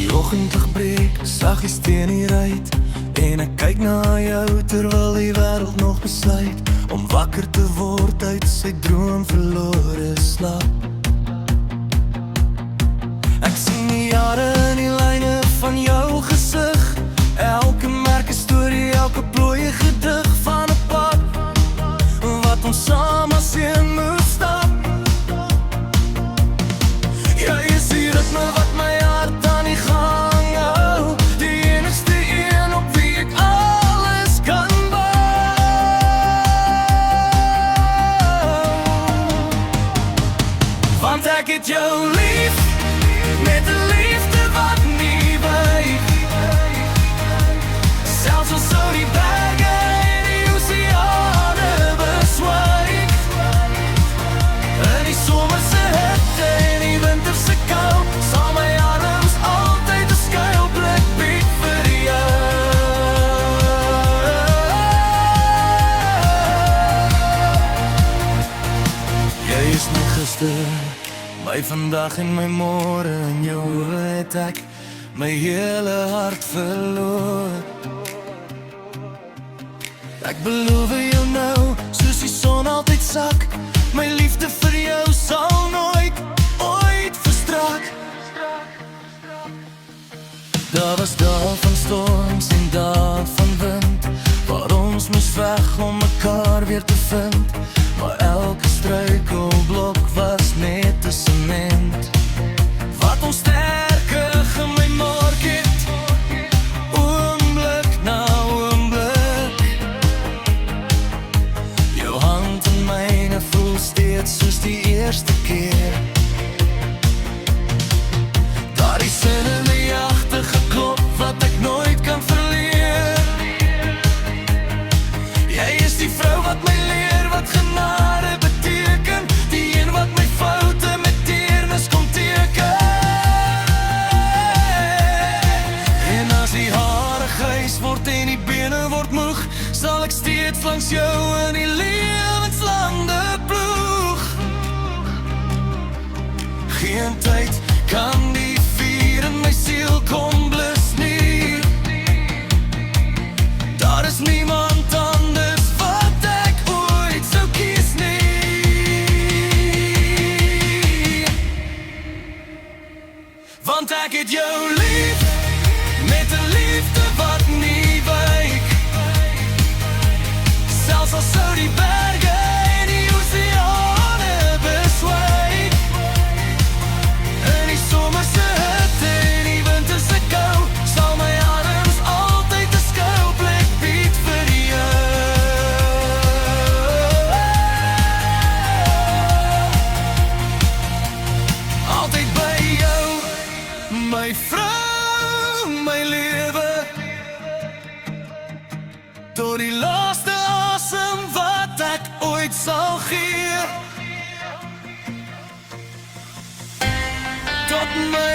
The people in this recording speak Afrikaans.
Die oggendlig breek, saggies teen die ruit, en ek kyk na jou terwyl die wêreld nog besluit om wakker te word uit sy droom verlore slaap. Ek sien die jare in die lyne van jou gesig, elke merk 'n storie, elke plooie gedig van 'n pad wat ons saam as een moet stap. Jy is die ritme wat my hart aan die gang hou, die enigste een op wie ek alles kan bou. Want ek het jou lief, met 'n liefde wat nie wyk. Selfs al sou die berge en die oseane beswyk, in die somerse hitte en die winterse kou, sal my arms altyd 'n skuilplek bied vir jou. Jy is my gister, my vandag en my môre, in jou oë het ek my hele hart verloor. Ek beloof jou nou, soos die son altyd sak, my liefde vir jou sal nooit, ooit verstrak. Daar was dae van storms en dae van wind, waar ons moes veg om mekaar weer te vind, maar elke struikelblok was net 'n sement wat ons sterker gemaak het, oomblik na oomblik. Jou hand in myne voel steeds soos die eerste keer. Daar is sin in die agtige klop wat ek nooit kan verleer. Jy is die vrou wat my leer wat genade beteken, die een wat my foute met deernis kom teken. En as die hare grys word en die bene word moeg, sal ek steeds langs jou in die lewenslande ploeg. Geen tyd kan die vuur in my siel kom blus nie. Daar is niemand anders wat ek ooit sou kies nie. Want ek het jou lief, met 'n liefde wat nie wyk. Selfs al sou die berge en die oseane beswyk, in die somerse hitte en die winterse kou, sal my arms altyd 'n skuilplek bied vir jou. Altyd by jou, my vrou, my lewe, tot die laaste asem wat ek ooit sal gee. Tot my